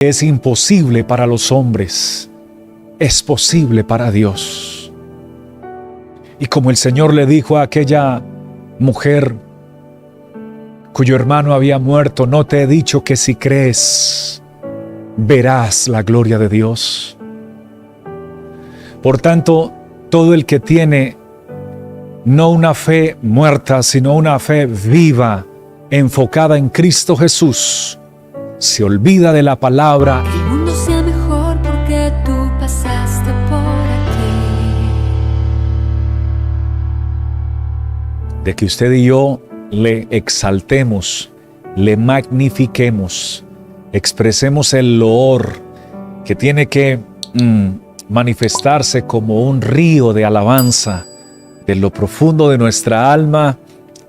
Es imposible para los hombres, es posible para Dios. Y como el Señor le dijo a aquella mujer cuyo hermano había muerto, ¿no te he dicho que si crees, verás la gloria de Dios? Por tanto, todo el que tiene no una fe muerta, sino una fe viva, enfocada en Cristo Jesús, se olvida de la palabra. Que el mundo sea mejor porque tú pasaste por aquí. De que usted y yo le exaltemos, le magnifiquemos, expresemos el loor que tiene que manifestarse como un río de alabanza de lo profundo de nuestra alma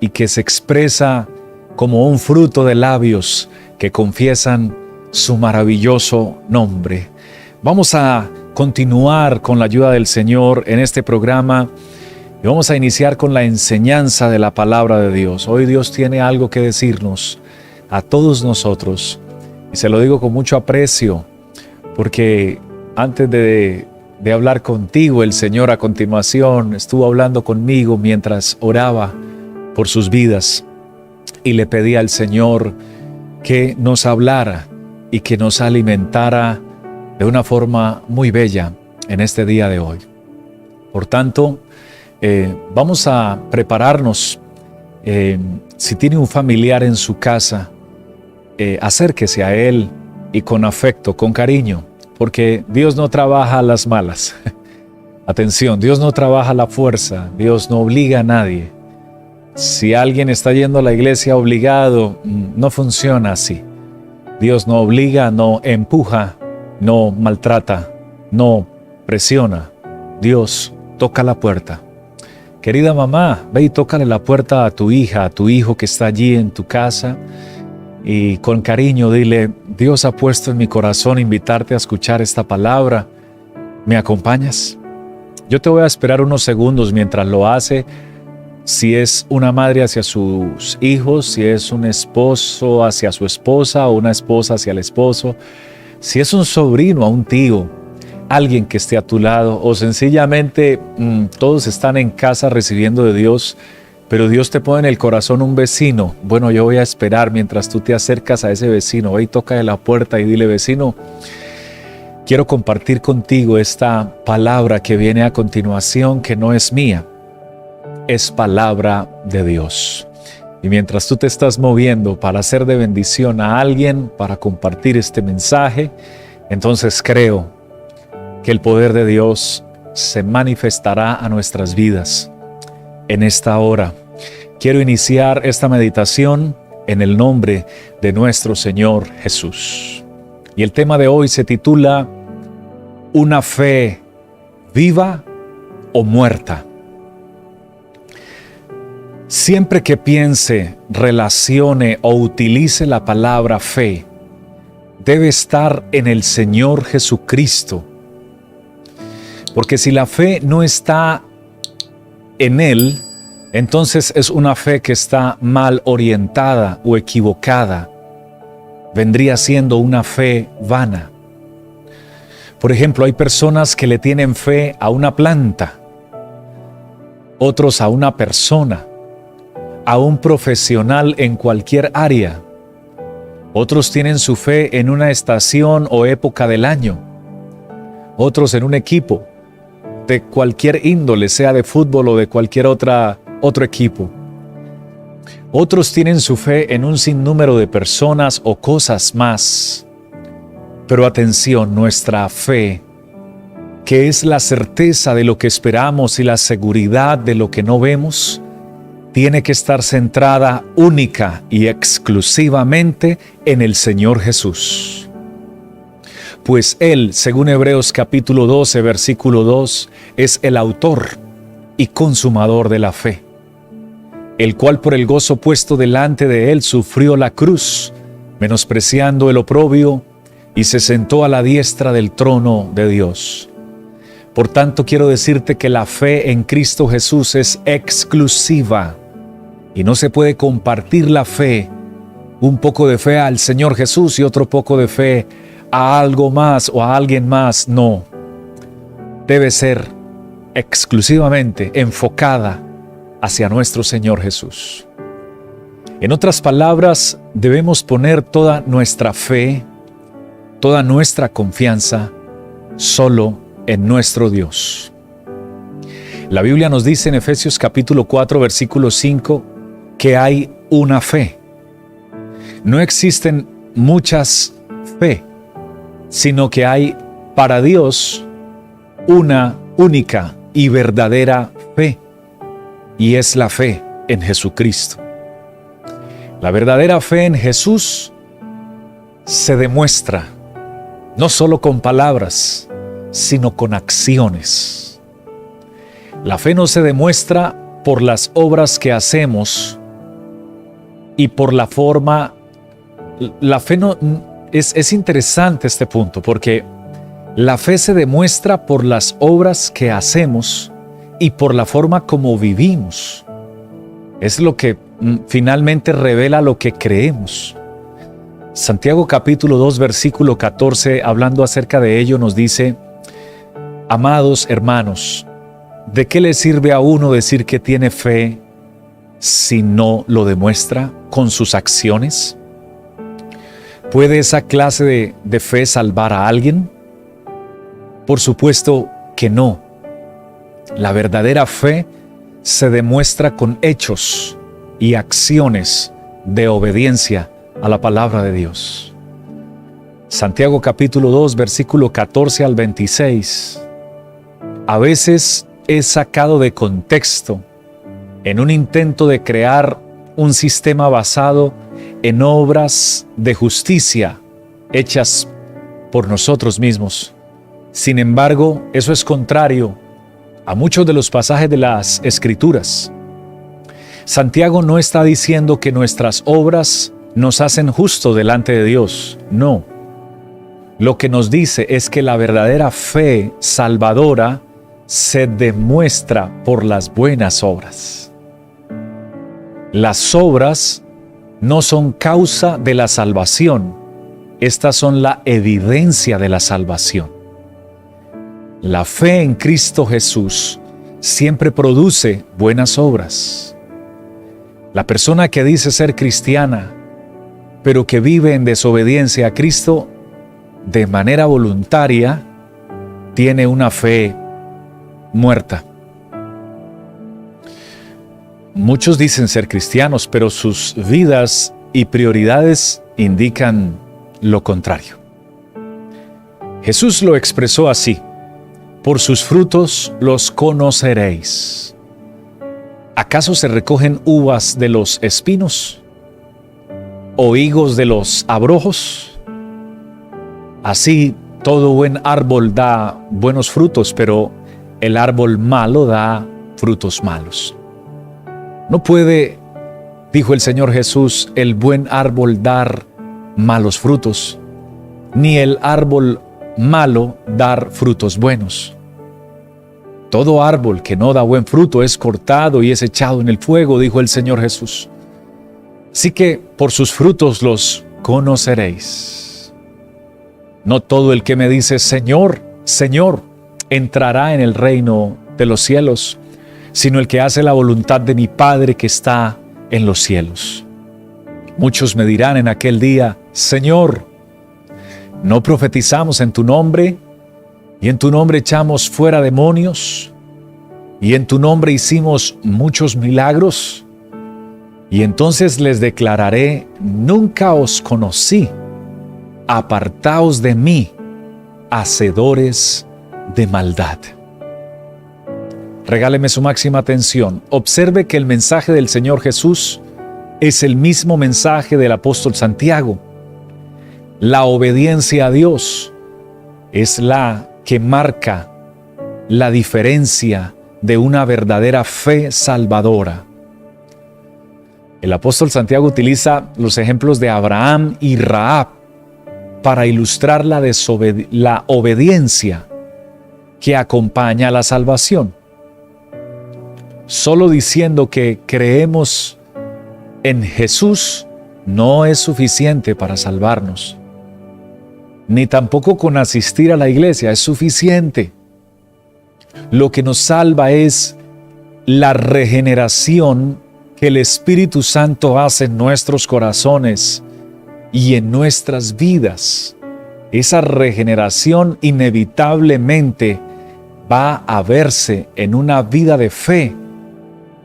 y que se expresa como un fruto de labios que confiesan su maravilloso nombre. Vamos a continuar con la ayuda del Señor en este programa y vamos a iniciar con la enseñanza de la palabra de Dios. Hoy Dios tiene algo que decirnos a todos nosotros y se lo digo con mucho aprecio porque antes de hablar contigo, el Señor a continuación estuvo hablando conmigo mientras oraba por sus vidas y le pedí al Señor que nos hablara y que nos alimentara de una forma muy bella en este día de hoy. Por tanto, vamos a prepararnos. Si tiene un familiar en su casa, acérquese a él y con afecto, con cariño, porque Dios no trabaja a las malas. Atención, Dios no trabaja a la fuerza, Dios no obliga a nadie. Si alguien está yendo a la iglesia obligado, no funciona así. Dios no obliga, no empuja, no maltrata, no presiona. Dios toca la puerta. Querida mamá, ve y tócale la puerta a tu hija, a tu hijo que está allí en tu casa y con cariño dile: Dios ha puesto en mi corazón invitarte a escuchar esta palabra. ¿Me acompañas? Yo te voy a esperar unos segundos mientras lo hace. Si es una madre hacia sus hijos, si es un esposo hacia su esposa o una esposa hacia el esposo, si es un sobrino a un tío, alguien que esté a tu lado o sencillamente todos están en casa recibiendo de Dios, pero Dios te pone en el corazón un vecino. Bueno, yo voy a esperar mientras tú te acercas a ese vecino. Ve y toca de la puerta y dile: vecino, quiero compartir contigo esta palabra que viene a continuación, que no es mía. Es palabra de Dios. Y mientras tú te estás moviendo para ser de bendición a alguien, para compartir este mensaje, entonces creo que el poder de Dios se manifestará a nuestras vidas en esta hora. Quiero iniciar esta meditación en el nombre de nuestro Señor Jesús. Y el tema de hoy se titula ¿Una fe viva o muerta? Siempre que piense, relacione o utilice la palabra fe, debe estar en el Señor Jesucristo. Porque si la fe no está en Él, entonces es una fe que está mal orientada o equivocada. Vendría siendo una fe vana. Por ejemplo, hay personas que le tienen fe a una planta, otros a una persona, a un profesional en cualquier área. Otros tienen su fe en una estación o época del año. Otros en un equipo de cualquier índole, sea de fútbol o de cualquier otro equipo. Otros tienen su fe en un sinnúmero de personas o cosas más. Pero atención, nuestra fe, que es la certeza de lo que esperamos y la seguridad de lo que no vemos, tiene que estar centrada única y exclusivamente en el Señor Jesús. Pues Él, según Hebreos capítulo 12, versículo 2, es el autor y consumador de la fe, el cual por el gozo puesto delante de Él sufrió la cruz, menospreciando el oprobio, y se sentó a la diestra del trono de Dios. Por tanto, quiero decirte que la fe en Cristo Jesús es exclusiva y no se puede compartir la fe, un poco de fe al Señor Jesús y otro poco de fe a algo más o a alguien más, no. Debe ser exclusivamente enfocada hacia nuestro Señor Jesús. En otras palabras, debemos poner toda nuestra fe, toda nuestra confianza solo en nuestro Dios. La Biblia nos dice en Efesios capítulo 4, versículo 5, que hay una fe. No existen muchas fe, sino que hay para Dios una única y verdadera fe, y es la fe en Jesucristo. La verdadera fe en Jesús se demuestra no solo con palabras, sino con acciones. La fe no se demuestra por las obras que hacemos y por la forma. La fe no es interesante este punto, porque la fe se demuestra por las obras que hacemos y por la forma como vivimos. Es lo que finalmente revela lo que creemos. Santiago capítulo 2 versículo 14, hablando acerca de ello, nos dice: amados hermanos, ¿de qué le sirve a uno decir que tiene fe si no lo demuestra con sus acciones? ¿Puede esa clase de fe salvar a alguien? Por supuesto que no. La verdadera fe se demuestra con hechos y acciones de obediencia a la palabra de Dios. Santiago capítulo 2, versículo 14 al 26. A veces es sacado de contexto en un intento de crear un sistema basado en obras de justicia hechas por nosotros mismos. Sin embargo, eso es contrario a muchos de los pasajes de las Escrituras. Santiago no está diciendo que nuestras obras nos hacen justo delante de Dios. No. Lo que nos dice es que la verdadera fe salvadora se demuestra por las buenas obras. Las obras no son causa de la salvación. Estas son la evidencia de la salvación. La fe en Cristo Jesús siempre produce buenas obras. La persona que dice ser cristiana, pero que vive en desobediencia a Cristo de manera voluntaria, tiene una fe muerta. Muchos dicen ser cristianos, pero sus vidas y prioridades indican lo contrario. Jesús lo expresó así: por sus frutos los conoceréis. ¿Acaso se recogen uvas de los espinos o higos de los abrojos? Así todo buen árbol da buenos frutos, pero el árbol malo da frutos malos. No puede, dijo el Señor Jesús, el buen árbol dar malos frutos, ni el árbol malo dar frutos buenos. Todo árbol que no da buen fruto es cortado y es echado en el fuego, dijo el Señor Jesús. Así que por sus frutos los conoceréis. No todo el que me dice Señor, Señor, entrará en el reino de los cielos, sino el que hace la voluntad de mi Padre que está en los cielos. Muchos me dirán en aquel día: Señor, ¿no profetizamos en tu nombre? ¿Y en tu nombre echamos fuera demonios? ¿Y en tu nombre hicimos muchos milagros? Y entonces les declararé: nunca os conocí. Apartaos de mí, hacedores de maldad. Regáleme su máxima atención. Observe que el mensaje del Señor Jesús es el mismo mensaje del apóstol Santiago. La obediencia a Dios es la que marca la diferencia de una verdadera fe salvadora. El apóstol Santiago utiliza los ejemplos de Abraham y Rahab para ilustrar la obediencia que acompaña a la salvación. Solo diciendo que creemos en Jesús no es suficiente para salvarnos. ni tampoco con asistir a la iglesia, es suficiente. Lo que nos salva es la regeneración que el Espíritu Santo hace en nuestros corazones y en nuestras vidas. Esa regeneración inevitablemente va a verse en una vida de fe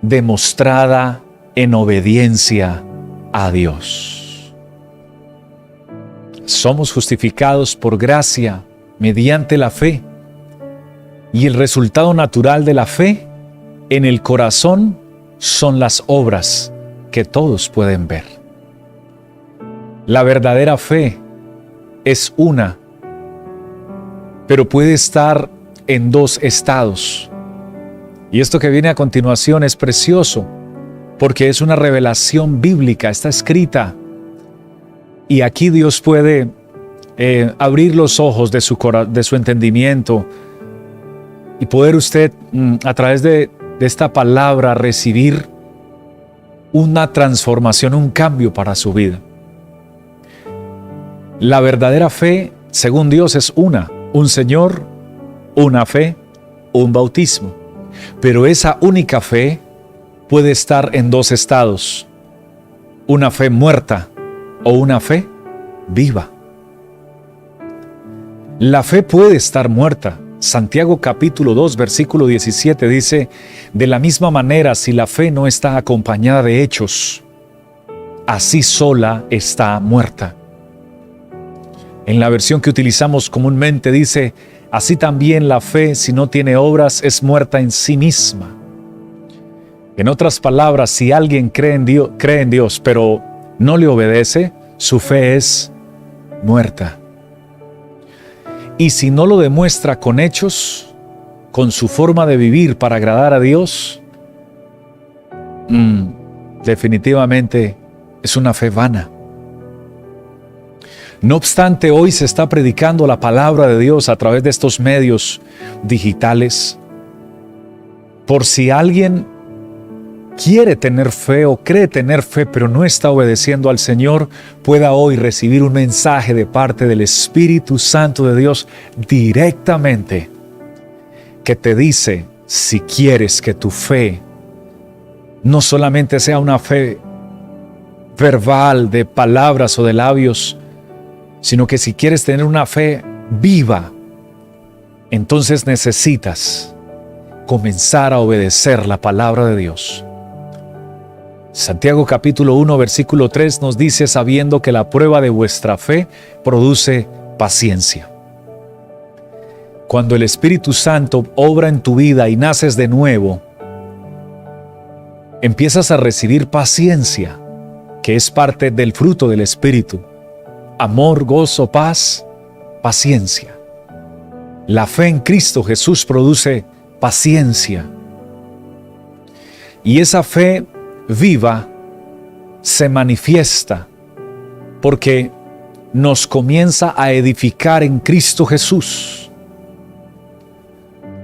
demostrada en obediencia a Dios. Somos justificados por gracia mediante la fe, y el resultado natural de la fe en el corazón son las obras que todos pueden ver. La verdadera fe es una, pero puede estar en dos estados. Y esto que viene a continuación es precioso, porque es una revelación bíblica, está escrita. Y aquí Dios puede abrir los ojos de su entendimiento y poder usted, a través de esta palabra, recibir una transformación, un cambio para su vida. La verdadera fe, según Dios, es una: un Señor, una fe, un bautismo. Pero esa única fe puede estar en dos estados: una fe muerta o una fe viva. La fe puede estar muerta. Santiago capítulo 2, versículo 17 dice: de la misma manera, si la fe no está acompañada de hechos, así sola está muerta. En la versión que utilizamos comúnmente dice: así también la fe, si no tiene obras, es muerta en sí misma. En otras palabras, si alguien cree en Dios, pero no le obedece, su fe es muerta. Y si no lo demuestra con hechos, con su forma de vivir para agradar a Dios, definitivamente es una fe vana. No obstante, hoy se está predicando la palabra de Dios a través de estos medios digitales. Por si alguien quiere tener fe o cree tener fe, pero no está obedeciendo al Señor, pueda hoy recibir un mensaje de parte del Espíritu Santo de Dios directamente, que te dice: si quieres que tu fe no solamente sea una fe verbal, de palabras o de labios, sino que si quieres tener una fe viva, entonces necesitas comenzar a obedecer la palabra de Dios. Santiago capítulo 1, versículo 3 nos dice: sabiendo que la prueba de vuestra fe produce paciencia. Cuando el Espíritu Santo obra en tu vida y naces de nuevo, empiezas a recibir paciencia, que es parte del fruto del Espíritu: amor, gozo, paz, paciencia. La fe en Cristo Jesús produce paciencia. Y esa fe viva se manifiesta porque nos comienza a edificar en Cristo Jesús.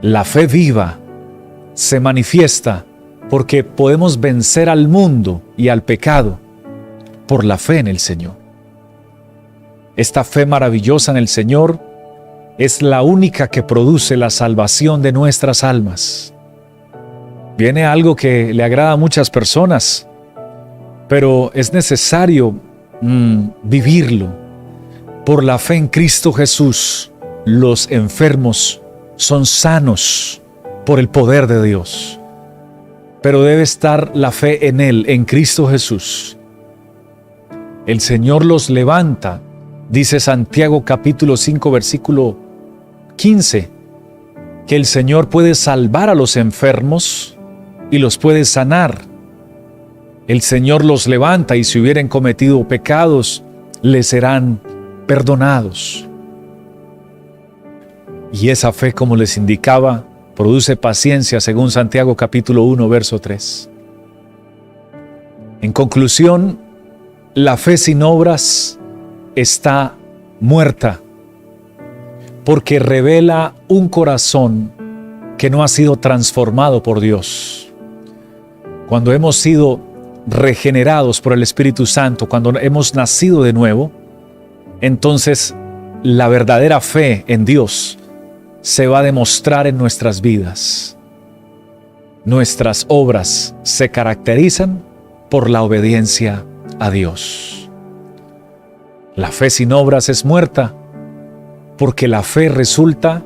La fe viva se manifiesta porque podemos vencer al mundo y al pecado por la fe en el Señor. Esta fe maravillosa en el Señor es la única que produce la salvación de nuestras almas. Viene algo que le agrada a muchas personas, pero es necesario vivirlo. Por la fe en Cristo Jesús, los enfermos son sanos por el poder de Dios. Pero debe estar la fe en Él, en Cristo Jesús. El Señor los levanta, dice Santiago capítulo 5, versículo 15, que el Señor puede salvar a los enfermos y los puede sanar. El Señor los levanta y si hubieren cometido pecados, les serán perdonados. Y esa fe, como les indicaba, produce paciencia según Santiago capítulo 1, verso 3. En conclusión, la fe sin obras está muerta, porque revela un corazón que no ha sido transformado por Dios. Cuando hemos sido regenerados por el Espíritu Santo, cuando hemos nacido de nuevo, entonces la verdadera fe en Dios se va a demostrar en nuestras vidas. Nuestras obras se caracterizan por la obediencia a Dios. La fe sin obras es muerta, porque la fe resulta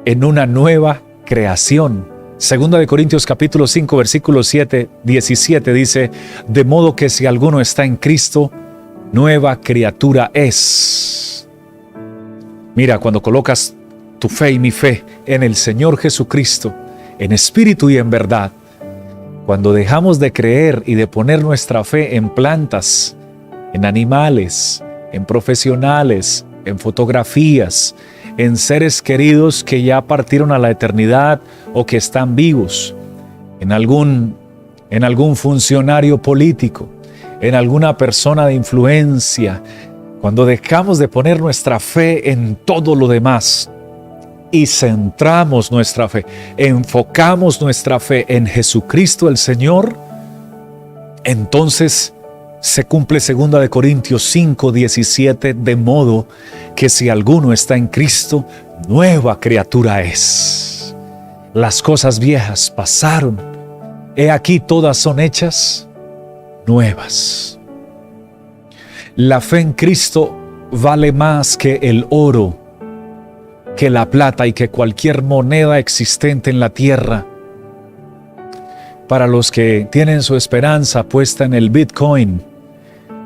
en una nueva creación. Segunda de Corintios capítulo 5 versículo 17 dice: de modo que si alguno está en Cristo, nueva criatura es. Mira, cuando colocas tu fe y mi fe en el Señor Jesucristo, en espíritu y en verdad, cuando dejamos de creer y de poner nuestra fe en plantas, en animales, en profesionales, en fotografías, en seres queridos que ya partieron a la eternidad o que están vivos, en algún funcionario político, en alguna persona de influencia, cuando dejamos de poner nuestra fe en todo lo demás y centramos nuestra fe, enfocamos nuestra fe en Jesucristo el Señor, entonces se cumple 2 de Corintios 5, 17, de modo que si alguno está en Cristo, nueva criatura es. Las cosas viejas pasaron, he aquí todas son hechas nuevas. La fe en Cristo vale más que el oro, que la plata y que cualquier moneda existente en la tierra. Para los que tienen su esperanza puesta en el Bitcoin,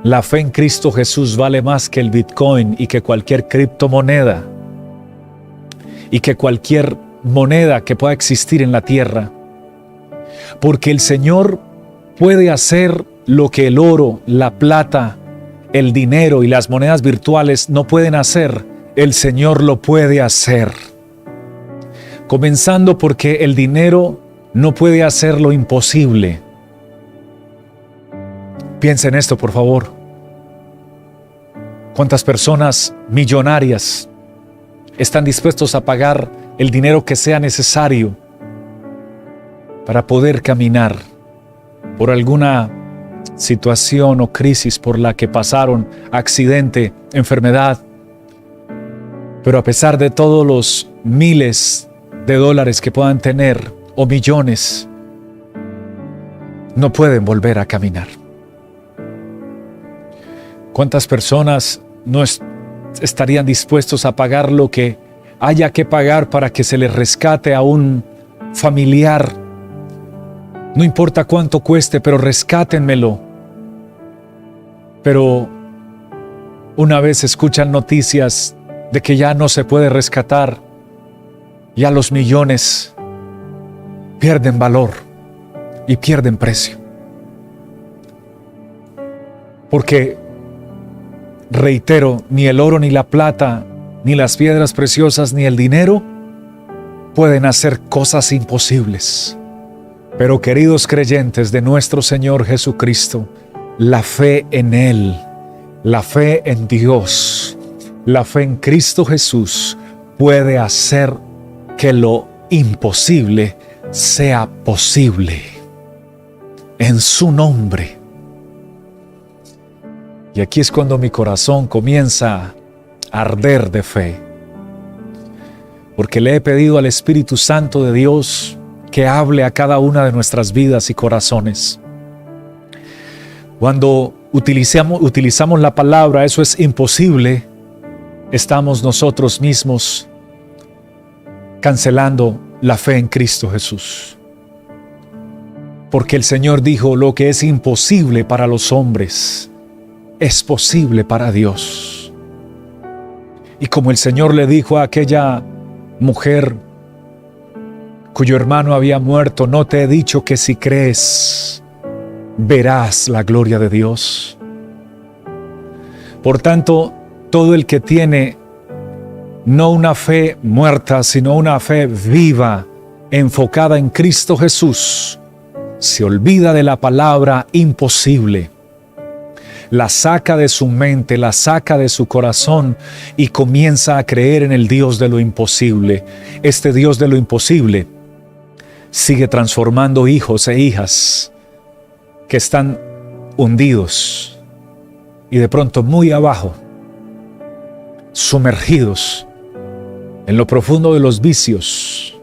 la fe en Cristo Jesús vale más que el Bitcoin y que cualquier criptomoneda y que cualquier moneda que pueda existir en la tierra. Porque el Señor puede hacer lo que el oro, la plata, el dinero y las monedas virtuales no pueden hacer. El Señor lo puede hacer. Comenzando porque el dinero no puede hacer lo imposible. Piensa en esto, por favor. ¿Cuántas personas millonarias están dispuestos a pagar el dinero que sea necesario para poder caminar por alguna situación o crisis por la que pasaron, accidente, enfermedad? Pero a pesar de todos los miles de dólares que puedan tener o millones, no pueden volver a caminar. ¿Cuántas personas no estarían dispuestos a pagar lo que haya que pagar para que se les rescate a un familiar? No importa cuánto cueste, pero rescátenmelo. Pero una vez escuchan noticias de que ya no se puede rescatar, ya los millones pierden valor y pierden precio. Porque, reitero, ni el oro, ni la plata, ni las piedras preciosas, ni el dinero pueden hacer cosas imposibles. Pero, queridos creyentes de nuestro Señor Jesucristo, la fe en Él, la fe en Dios, la fe en Cristo Jesús puede hacer que lo imposible sea posible. En su nombre. Y aquí es cuando mi corazón comienza a arder de fe. Porque le he pedido al Espíritu Santo de Dios que hable a cada una de nuestras vidas y corazones. Cuando utilizamos la palabra, eso es imposible, estamos nosotros mismos cancelando la fe en Cristo Jesús. Porque el Señor dijo: lo que es imposible para los hombres es posible para Dios. Y como el Señor le dijo a aquella mujer cuyo hermano había muerto: no te he dicho que si crees, verás la gloria de Dios. Por tanto, todo el que tiene no una fe muerta, sino una fe viva, enfocada en Cristo Jesús, se olvida de la palabra imposible, la saca de su mente, la saca de su corazón y comienza a creer en el Dios de lo imposible. Este Dios de lo imposible sigue transformando hijos e hijas que están hundidos y de pronto muy abajo sumergidos en lo profundo de los vicios,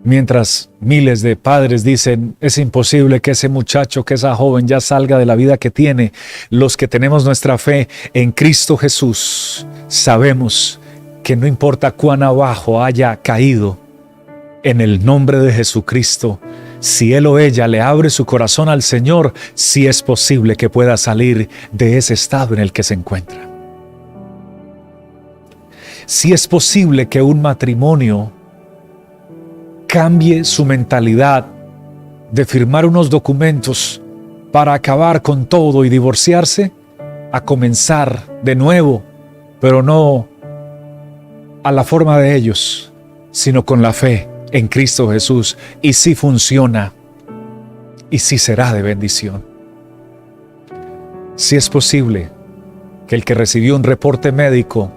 mientras miles de padres dicen, es imposible que ese muchacho, que esa joven ya salga de la vida que tiene. Los que tenemos nuestra fe en Cristo Jesús, sabemos que no importa cuán abajo haya caído, en el nombre de Jesucristo, si él o ella le abre su corazón al Señor, sí es posible que pueda salir de ese estado en el que se encuentra. Sí es posible que un matrimonio cambie su mentalidad de firmar unos documentos para acabar con todo y divorciarse, a comenzar de nuevo, pero no a la forma de ellos, sino con la fe en Cristo Jesús. Y sí funciona, y sí será de bendición. Sí es posible que el que recibió un reporte médico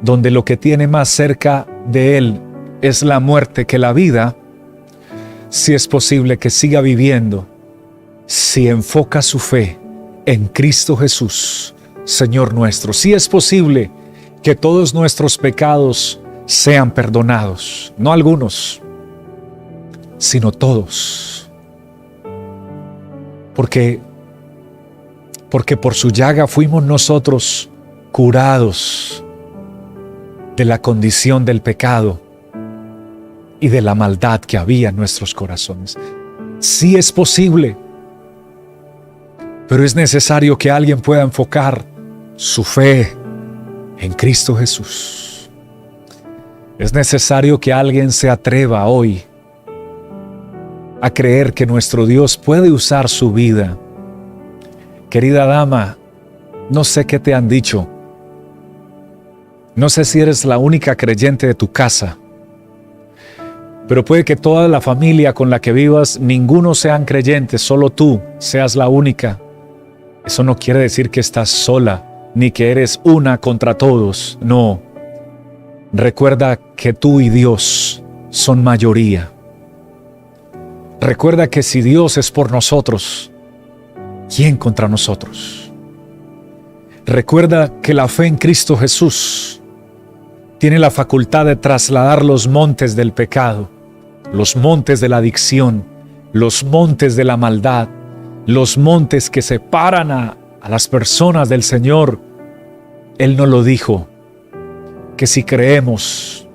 donde lo que tiene más cerca de él es la muerte que la vida, sí es posible que siga viviendo si enfoca su fe en Cristo Jesús, Señor nuestro. Sí es posible que todos nuestros pecados sean perdonados, no algunos, sino todos. Porque por su llaga fuimos nosotros curados de la condición del pecado y de la maldad que había en nuestros corazones. Sí es posible, pero es necesario que alguien pueda enfocar su fe en Cristo Jesús. Es necesario que alguien se atreva hoy a creer que nuestro Dios puede usar su vida. Querida dama, no sé qué te han dicho. No sé si eres la única creyente de tu casa, pero puede que toda la familia con la que vivas, ninguno sean creyentes, solo tú seas la única. Eso no quiere decir que estás sola, ni que eres una contra todos. No. Recuerda que tú y Dios son mayoría. Recuerda que si Dios es por nosotros, ¿quién contra nosotros? Recuerda que la fe en Cristo Jesús tiene la facultad de trasladar los montes del pecado, los montes de la adicción, los montes de la maldad, los montes que separan a las personas del Señor. Él nos lo dijo, que si creemos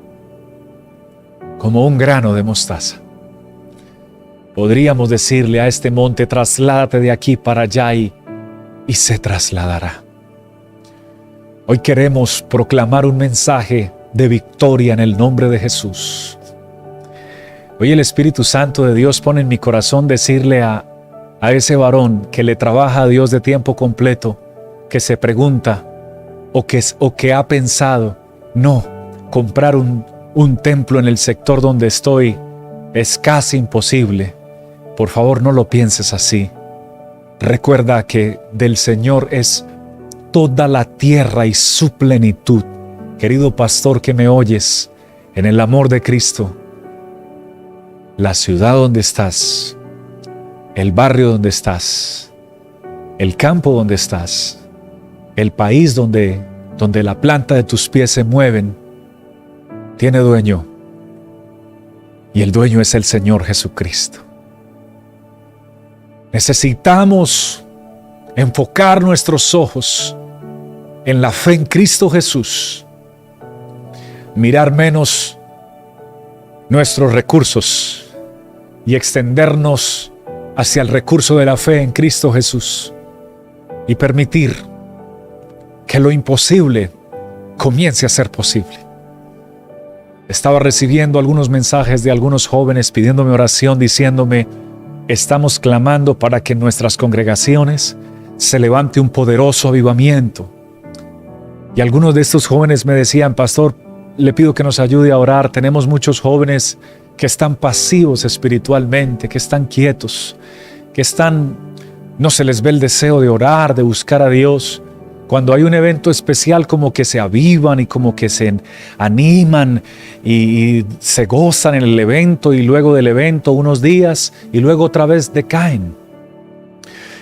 como un grano de mostaza, podríamos decirle a este monte, trasládate de aquí para allá, y se trasladará. Hoy queremos proclamar un mensaje de victoria en el nombre de Jesús. Hoy el Espíritu Santo de Dios pone en mi corazón decirle a ese varón que le trabaja a Dios de tiempo completo, que se pregunta o que ha pensado, no, comprar un templo en el sector donde estoy es casi imposible. Por favor, no lo pienses así. Recuerda que del Señor es toda la tierra y su plenitud. Querido pastor que me oyes, en el amor de Cristo, la ciudad donde estás, el barrio donde estás, el campo donde estás, el país donde la planta de tus pies se mueven, tiene dueño, y el dueño es el Señor Jesucristo. Necesitamos enfocar nuestros ojos en la fe en Cristo Jesús, mirar menos nuestros recursos y extendernos hacia el recurso de la fe en Cristo Jesús, y permitir que lo imposible comience a ser posible. Estaba recibiendo algunos mensajes de algunos jóvenes pidiéndome oración, diciéndome, estamos clamando para que en nuestras congregaciones se levante un poderoso avivamiento. Y algunos de estos jóvenes me decían, pastor, le pido que nos ayude a orar. Tenemos muchos jóvenes que están pasivos espiritualmente, que están quietos, que no se les ve el deseo de orar, de buscar a Dios. Cuando hay un evento especial, como que se avivan y como que se animan y se gozan en el evento, y luego del evento unos días y luego otra vez decaen.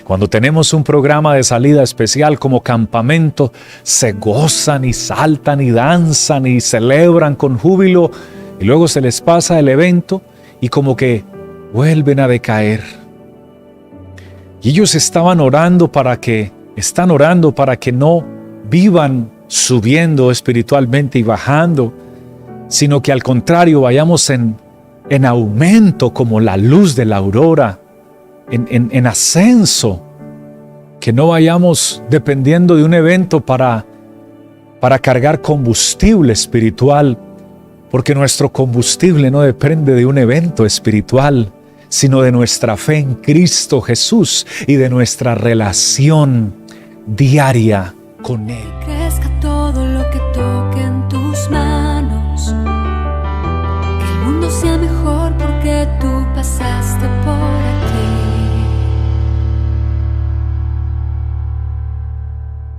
Cuando tenemos un programa de salida especial como campamento, se gozan y saltan y danzan y celebran con júbilo, y luego se les pasa el evento y como que vuelven a decaer. Y ellos están orando para que no vivan subiendo espiritualmente y bajando, sino que al contrario vayamos en aumento como la luz de la aurora, en ascenso, que no vayamos dependiendo de un evento para cargar combustible espiritual, porque nuestro combustible no depende de un evento espiritual, sino de nuestra fe en Cristo Jesús y de nuestra relación diaria con Él.